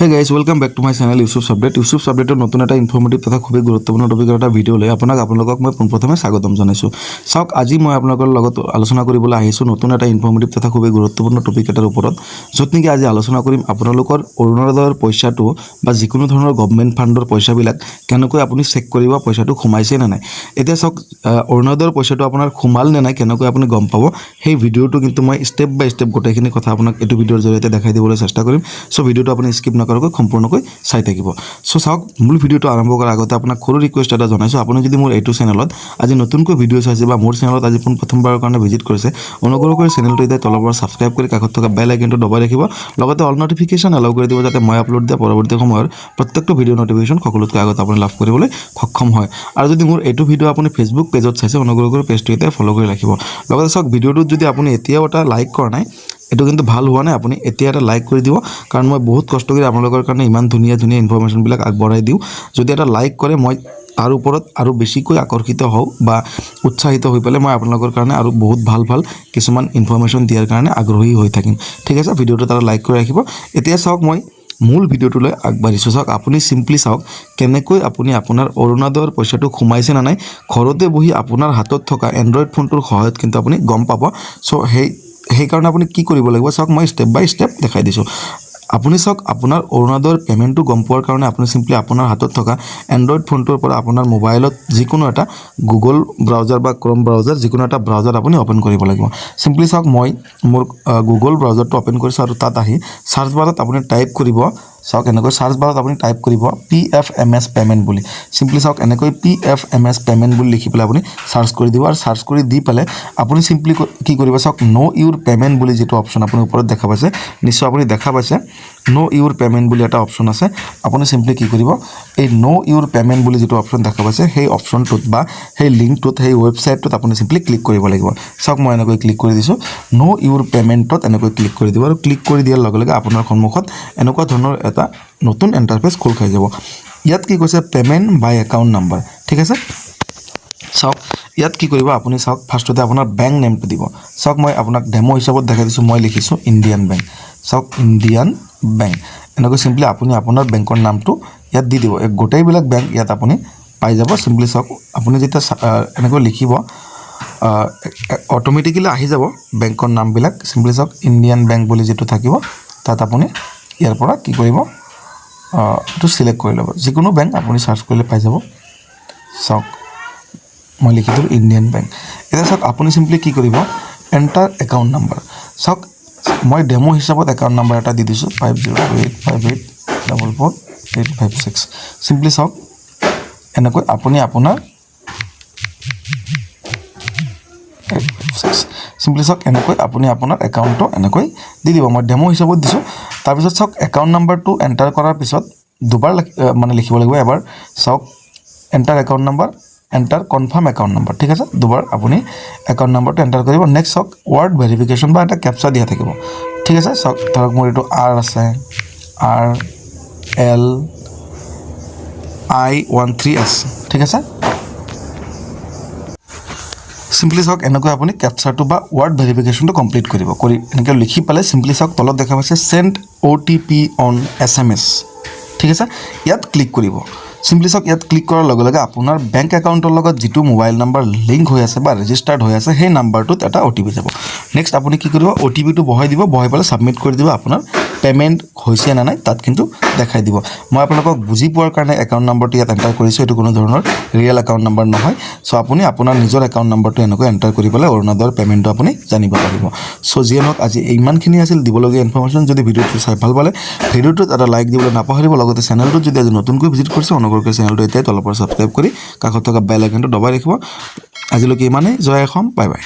Hey guys welcome back to my channel Yusuf update. Yusuf আপডেটৰ নতুন এটা ইনফৰ্মেটিভ তথা খুবেই গুৰুত্বপূৰ্ণ টপিকৰ এটা ভিডিঅ' লৈ আপোনালোকক মই পোনপ্ৰথমে স্বাগতম জনাইছোঁ। চাওক, আজি মই আপোনালোকৰ লগত আলোচনা কৰিবলৈ আহিছোঁ নতুন এটা ইনফৰ্মেটিভ তথা খুবেই গুৰুত্বপূৰ্ণ টপিক এটাৰ ওপৰত, য'ত নেকি আজি আলোচনা কৰিম আপোনালোকৰ অৰুণোদয়ৰ পইচাটো বা যিকোনো ধৰণৰ গভৰ্ণমেণ্ট ফাণ্ডৰ পইচাবিলাক কেনেকৈ আপুনি চেক কৰিব পইচাটো সোমাইছে নে নাই। এতিয়া চাওক, অৰুণোদয়ৰ পইচাটো আপোনাৰ সোমাল নে নাই কেনেকৈ আপুনি গম পাব, সেই ভিডিঅ'টো কিন্তু মই ষ্টেপ বাই ষ্টেপ গোটেইখিনি কথা আপোনাক এইটো ভিডিঅ'ৰ জৰিয়তে দেখাই দিবলৈ চেষ্টা কৰিম। চ' ভিডিঅ'টো আপুনি স্কিপ নকৰাকৈ সম্পূৰ্ণকৈ চাই থাকিব। চ' চাওক, মূল ভিডিঅ'টো আৰম্ভ কৰাৰ আগতে আপোনাক সৰু ৰিকুৱেষ্ট এটা জনাইছোঁ। আপুনি যদি মোৰ এইটো চেনেলত আজি নতুনকৈ ভিডিঅ' চাইছে বা মোৰ চেনেলত আজি প্ৰথমবাৰৰ কাৰণে ভিজিট কৰিছে, অনুগ্ৰহ কৰি চেনেলটো এতিয়া তলৰ পৰা ছাবস্ক্ৰাইব কৰি কাষত থকা বেল আইকনটো দবাই ৰাখিব। লগতে অল নটিফিকেশ্যন এলাউ কৰি দিব, যাতে মই আপলোড দিয়া পৰৱৰ্তী সময়ৰ প্ৰত্যেকটো ভিডিঅ' নটিফিকেশ্যন সকলোতকৈ আগত আপুনি লাভ কৰিবলৈ সক্ষম হয়। আৰু যদি মোৰ এইটো ভিডিঅ' আপুনি ফেচবুক পেজত চাইছে, অনুগ্ৰহ কৰি পেজটো এতিয়া ফ'ল' কৰি ৰাখিব। লগতে চাওক, ভিডিঅ'টোত যদি আপুনি এতিয়াও এটা লাইক কৰা নাই, এইটো কিন্তু ভাল হোৱা নাই। আপুনি এতিয়া এটা লাইক কৰি দিব, কাৰণ মই বহুত কষ্ট কৰি আপোনালোকৰ কাৰণে ইমান ধুনীয়া ধুনীয়া ইনফৰ্মেশ্যনবিলাক আগবঢ়াই দিওঁ। যদি এটা লাইক কৰে, মই তাৰ ওপৰত আৰু বেছিকৈ আকৰ্ষিত হওঁ বা উৎসাহিত হৈ পেলাই মই আপোনালোকৰ কাৰণে আৰু বহুত ভাল ভাল কিছুমান ইনফৰ্মেশ্যন দিয়াৰ কাৰণে আগ্ৰহী হৈ থাকিম। ঠিক আছে, ভিডিঅ'টো তাত লাইক কৰি ৰাখিব। এতিয়া চাওক, মই মূল ভিডিঅ'টোলৈ আগবাঢ়িছোঁ। চাওক, আপুনি চিম্পলি চাওক কেনেকৈ আপুনি আপোনাৰ অৰুণোদয়ৰ পইচাটো সোমাইছে নে নাই ঘৰতে বহি আপোনাৰ হাতত থকা এণ্ড্ৰইড ফোনটোৰ সহায়ত কিন্তু আপুনি গম পাব। চ' সেইকাৰণে আপুনি কি কৰিব লাগিব, চাওক মই ষ্টেপ বাই ষ্টেপ দেখাই দিছোঁ। আপুনি চাওক, আপোনাৰ অৰুণোদয়ৰ পে'মেণ্টটো গম পোৱাৰ কাৰণে আপুনি চিম্পলি আপোনাৰ হাতত থকা এণ্ড্ৰইড ফোনটোৰ পৰা আপোনাৰ মোবাইলত যিকোনো এটা গুগল ব্ৰাউজাৰ বা ক্ৰম ব্ৰাউজাৰ, যিকোনো এটা ব্ৰাউজাৰ আপুনি অ'পেন কৰিব লাগিব। চিম্পলি চাওক, মই মোৰ গুগল ব্ৰাউজাৰটো অ'পেন কৰিছোঁ আৰু তাত আহি চাৰ্চ বাৰত আপুনি টাইপ কৰিব। চাওক, এনেকৈ চাৰ্চ বাৰত আপুনি টাইপ কৰিব PFMS পে'মেণ্ট বুলি। চিম্পলি চাওক, এনেকৈ PFMS পে'মেণ্ট বুলি লিখি পেলাই আপুনি চাৰ্চ কৰি দিব। আৰু চাৰ্চ কৰি দি পেলাই আপুনি চিম্পলি কি কৰিব, চাওক ন' ইউৰ পে'মেণ্ট বুলি যিটো অপশ্যন আপুনি ওপৰত দেখা পাইছে, নিশ্চয় আপুনি দেখা পাইছে ন' ইউৰ পে'মেণ্ট বুলি এটা অপশ্যন আছে। আপুনি চিম্পলি কি কৰিব, এই ন' ইউৰ পে'মেণ্ট বুলি যিটো অপশ্যন দেখা পাইছে, সেই অপশ্যনটোত বা সেই লিংকটোত, সেই ৱেবছাইটটোত আপুনি চিম্পলি ক্লিক কৰিব লাগিব। চাওক, মই এনেকৈ ক্লিক কৰি দিছোঁ। ন' ইউৰ পে'মেণ্টত এনেকৈ ক্লিক কৰি দিব আৰু ক্লিক কৰি দিয়াৰ লগে লগে আপোনাৰ সন্মুখত এনেকুৱা ধৰণৰ এটা নতুন ইণ্টাৰফেচ খোল খাই যাব। ইয়াত কি কৈছে, পে'মেণ্ট বাই একাউণ্ট নাম্বাৰ। ঠিক আছে, চাওক ইয়াত কি কৰিব, আপুনি চাওক ফাৰ্ষ্টতে আপোনাৰ বেংক নেমটো দিব। চাওক, মই আপোনাক ডেমো হিচাপত দেখাই দিছোঁ। মই লিখিছোঁ ইণ্ডিয়ান বেংক। চাওক, ইণ্ডিয়ান বেংক এনেকৈ চিম্পলি আপুনি আপোনাৰ বেংকৰ নামটো ইয়াত দি দিব। গোটেইবিলাক বেংক ইয়াত আপুনি পাই যাব। চিম্পলি চাওক, আপুনি যেতিয়া এনেকৈ লিখিব, অট'মেটিকেলি আহি যাব বেংকৰ নামবিলাক। চিম্পলি চাওক, ইণ্ডিয়ান বেংক বুলি যিটো থাকিব, তাত আপুনি ইয়াৰ পৰা কি কৰিব, এইটো ছিলেক্ট কৰি ল'ব। যিকোনো বেংক আপুনি চাৰ্চ কৰিলে পাই যাব। চাওক, মই লিখি দিলোঁ ইণ্ডিয়ান বেংক। এতিয়া চাওক, আপুনি চিম্পলি কি কৰিব, এণ্টাৰ একাউণ্ট নাম্বাৰ। চাওক, মই ডেমো হিচাপত একাউণ্ট নাম্বাৰ এটা দি দিছোঁ 502858448556। চিম্পলি চাওক, এনেকৈ আপুনি আপোনাৰ চিম্পলি চাওক, এনেকৈ আপুনি আপোনাৰ একাউণ্টটো এনেকৈ দি দিব। মই ডেমো হিচাপত দিছোঁ। তাৰপিছত চাওক, একাউণ্ট নাম্বাৰটো এণ্টাৰ কৰাৰ পিছত দুবাৰ মানে লিখিব লাগিব। এবাৰ চাওক, enter account number, enter confirm account number. ঠিক আছে, দুবাৰ আপুনি একাউণ্ট নাম্বাৰটো এণ্টাৰ কৰিব। নেক্সট চাওক, ৱাৰ্ড ভেৰিফিকেশ্যন বা এটা কেপচা দিয়া থাকিব। ঠিক আছে, চাওক ধৰক মোৰ এইটো R আছে, RLI13S। ঠিক আছে, চিম্পলি চাওক, এনেকৈ আপুনি কেপচাৰটো বা ৱাৰ্ড ভেৰিফিকেশ্যনটো কমপ্লিট কৰিব। কৰি এনেকৈ লিখি পেলাই চিম্পলি চাওক, তলত দেখা পাইছে চেণ্ড OTP অন SMS। ঠিক আছে, ইয়াত ক্লিক কৰিব। চিম্পলি চাওক, ইয়াত ক্লিক কৰাৰ লগে লগে আপোনাৰ বেংক একাউণ্টৰ লগত যিটো মোবাইল নাম্বাৰ লিংক হৈ আছে বা ৰেজিষ্টাৰ্ড হৈ আছে, সেই নাম্বাৰটোত এটা OTP যাব। নেক্সট আপুনি কি কৰিব, OTPটো বহাই দিব। বহাই পেলাই ছাবমিট কৰি দিব। আপোনাৰ পে'মেণ্ট হৈছে নে নাই তাত কিন্তু দেখাই দিব। মই আপোনালোকক বুজি পোৱাৰ কাৰণে একাউণ্ট নাম্বাৰটো ইয়াত এণ্টাৰ কৰিছোঁ। এইটো কোনো ধৰণৰ ৰিয়েল একাউণ্ট নাম্বাৰ নহয়। চ' আপুনি আপোনাৰ নিজৰ একাউণ্ট নাম্বাৰটো এনেকৈ এণ্টাৰ কৰি পেলাই অৰুণোদয়ৰ পে'মেণ্টটো আপুনি জানিব পাৰিব। চ' যিয়ে নহওক, আজি ইমানখিনি আছিল দিবলগীয়া ইনফৰ্মেশ্যন। যদি ভিডিঅ'টো চাই ভাল পালে, ভিডিঅ'টোত এটা লাইক দিবলৈ নাপাহৰিব। লগতে চেনেলটোত যদি আজি নতুনকৈ ভিজিট কৰিছে, অনুগ্ৰহ কৰি চেনেলটো এতিয়াই তলৰ পৰা ছাবস্ক্ৰাইব কৰি কাষত থকা বেল আইকনটো দবাই ৰাখিব। আজিলৈকে ইমানেই। জয় অসম, বাই বাই।